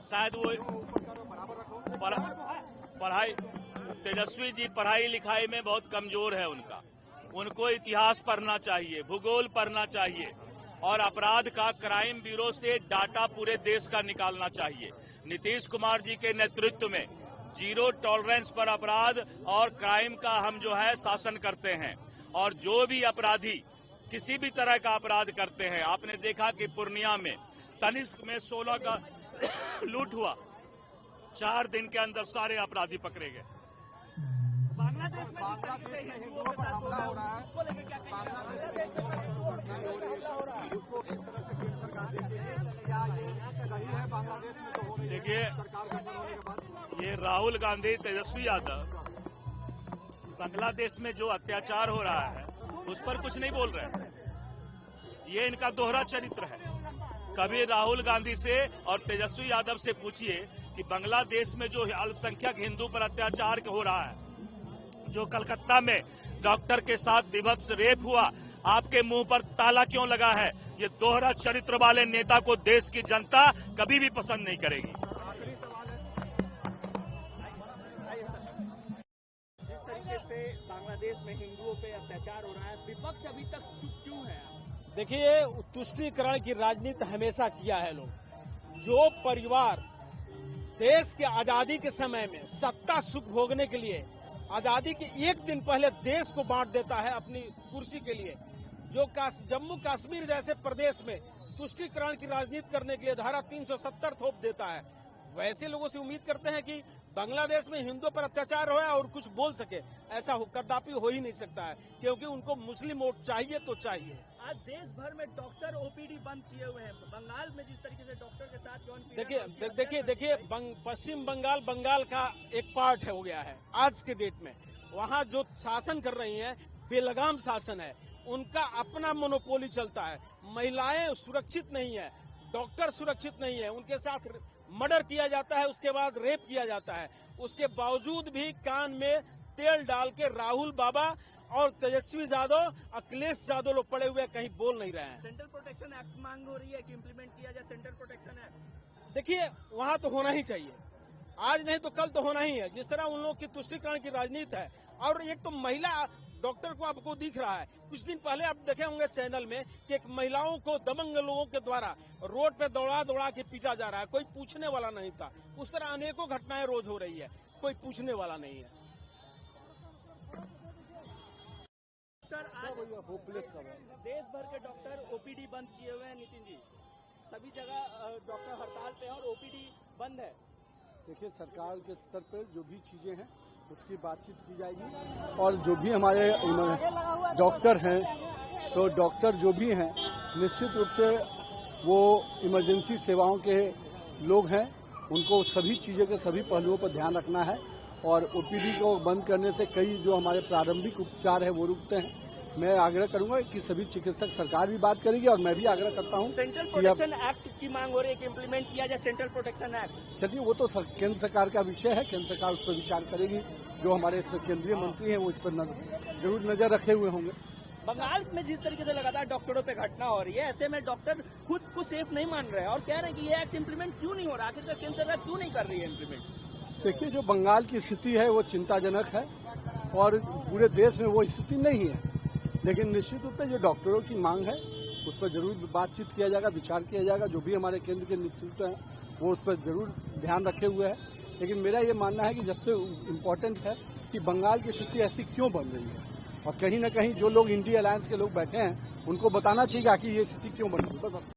शायद वो पढ़ाई तेजस्वी जी पढ़ाई लिखाई में बहुत कमजोर है उनको इतिहास पढ़ना चाहिए, भूगोल पढ़ना चाहिए और अपराध का क्राइम ब्यूरो से डाटा पूरे देश का निकालना चाहिए। नीतीश कुमार जी के नेतृत्व में जीरो टॉलरेंस पर अपराध और क्राइम का हम जो है शासन करते हैं और जो भी अपराधी किसी भी तरह का अपराध करते हैं, आपने देखा कि पूर्णिया में तनिष्क में 16 का लूट हुआ, 4 दिन के अंदर सारे अपराधी पकड़े गए। बांग्लादेश में हिंदुओं पर हमला हो रहा है, उसको लेकर क्या उसको किस तरह से केंद्र सरकार देखती है, क्या ये सही है? बांग्लादेश में तो हो रही है देखिए, सरकार गठन होने के बाद ये राहुल गांधी, तेजस्वी यादव बांग्लादेश में जो अत्याचार हो रहा है उस पर कुछ नहीं बोल रहे। ये इनका दोहरा चरित्र है। कभी राहुल गांधी से और तेजस्वी यादव से पूछिए कि बांग्लादेश में जो अल्पसंख्यक हिंदू पर अत्याचार हो रहा है, जो कलकत्ता में डॉक्टर के साथ विभत्स रेप हुआ, आपके मुंह पर ताला क्यों लगा है? ये दोहरा चरित्र वाले नेता को देश की जनता कभी भी पसंद नहीं करेगी। आखिरी सवाल है, जिस तरीके से बांग्लादेश में हिंदुओं पे अत्याचार हो रहा है, विपक्ष अभी तक चुप क्यों है? देखिए, तुष्टीकरण की राजनीति हमेशा किया है लोग। जो परिवार देश के आजादी के समय में सत्ता सुख भोगने के लिए आजादी के एक दिन पहले देश को बांट देता है अपनी कुर्सी के लिए, जो जम्मू कश्मीर जैसे प्रदेश में तुष्टीकरण की राजनीति करने के लिए धारा 370 थोप देता है, वैसे लोगों से उम्मीद करते हैं कि बांग्लादेश में हिंदुओं पर अत्याचार हो और कुछ बोल सके। ऐसा कदापि हो ही नहीं सकता है, क्योंकि उनको मुस्लिम वोट चाहिए तो चाहिए। आज देश भर में डॉक्टर ओपीडी बंद किए हुए हैं। बंगाल में जिस तरीके से डॉक्टर के साथ देखिए, पश्चिम बंगाल का एक पार्ट हो गया है आज के डेट में। वहाँ जो शासन कर रही हैं बेलगाम शासन है, उनका अपना मोनोपोली चलता है। महिलाएं सुरक्षित नहीं है, डॉक्टर सुरक्षित नहीं है, उनके साथ मर्डर किया जाता है, उसके बाद रेप किया जाता है। उसके बावजूद भी कान में तेल डाल के राहुल बाबा और तेजस्वी यादव, अखिलेश यादव लोग पड़े हुए कहीं बोल नहीं रहे हैं। सेंट्रल प्रोटेक्शन एक्ट मांग हो रही है कि इम्प्लीमेंट किया जाए सेंट्रल प्रोटेक्शन एक्ट। देखिए, वहाँ तो होना ही चाहिए, आज नहीं तो कल तो होना ही है। जिस तरह उन लोगों की तुष्टीकरण की राजनीति है, और एक तो महिला डॉक्टर को आपको दिख रहा है, कुछ दिन पहले आप देखे होंगे चैनल में कि एक महिलाओं को दबंग लोगों के द्वारा रोड पे दौड़ा के पीटा जा रहा है, कोई पूछने वाला नहीं था। उस तरह अनेकों घटनाएं रोज हो रही है, कोई पूछने वाला नहीं है। देश भर के डॉक्टर ओपीडी बंद किए हुए हैं नितिन जी, सभी जगह डॉक्टर हड़ताल पे हैं और ओपीडी बंद है। देखिए, सरकार के स्तर पर जो भी चीजें हैं उसकी बातचीत की जाएगी, और जो भी हमारे डॉक्टर हैं, तो डॉक्टर जो भी हैं निश्चित रूप से वो इमरजेंसी सेवाओं के लोग हैं, उनको सभी चीज़ों के सभी पहलुओं पर ध्यान रखना है। और ओपीडी को बंद करने से कई जो हमारे प्रारंभिक उपचार है वो रुकते हैं। मैं आग्रह करूंगा कि सभी चिकित्सक, सरकार भी बात करेगी और मैं भी आग्रह करता हूं। सेंट्रल प्रोटेक्शन एक्ट की मांग हो रही है कि इम्प्लीमेंट किया जाए सेंट्रल प्रोटेक्शन एक्ट। चलिए, वो तो केंद्र सरकार का विषय है, केंद्र सरकार उस पर विचार करेगी। जो हमारे केंद्रीय मंत्री हैं वो इस पर जरूर नजर रखे हुए होंगे। बंगाल में जिस तरीके से लगातार डॉक्टरों पे घटना हो रही है, ऐसे में डॉक्टर खुद को सेफ नहीं मान रहे हैं और कह रहे हैं कि ये एक्ट इम्प्लीमेंट क्यों नहीं हो रहा, आखिर केंद्र सरकार क्यों नहीं कर रही है इम्प्लीमेंट? देखिए, जो बंगाल की स्थिति है वो चिंताजनक है और पूरे देश में वो स्थिति नहीं है, लेकिन निश्चित रूप से जो डॉक्टरों की मांग है उस पर जरूर बातचीत किया जाएगा, विचार किया जाएगा। जो भी हमारे केंद्र के नेतृत्व हैं वो उस पर जरूर ध्यान रखे हुए है। लेकिन मेरा ये मानना है कि सबसे इम्पोर्टेंट है कि बंगाल की स्थिति ऐसी क्यों बन रही है, और कहीं ना कहीं जो लोग इंडिया अलायंस के लोग बैठे हैं उनको बताना चाहिए कि ये स्थिति क्यों बन रही है।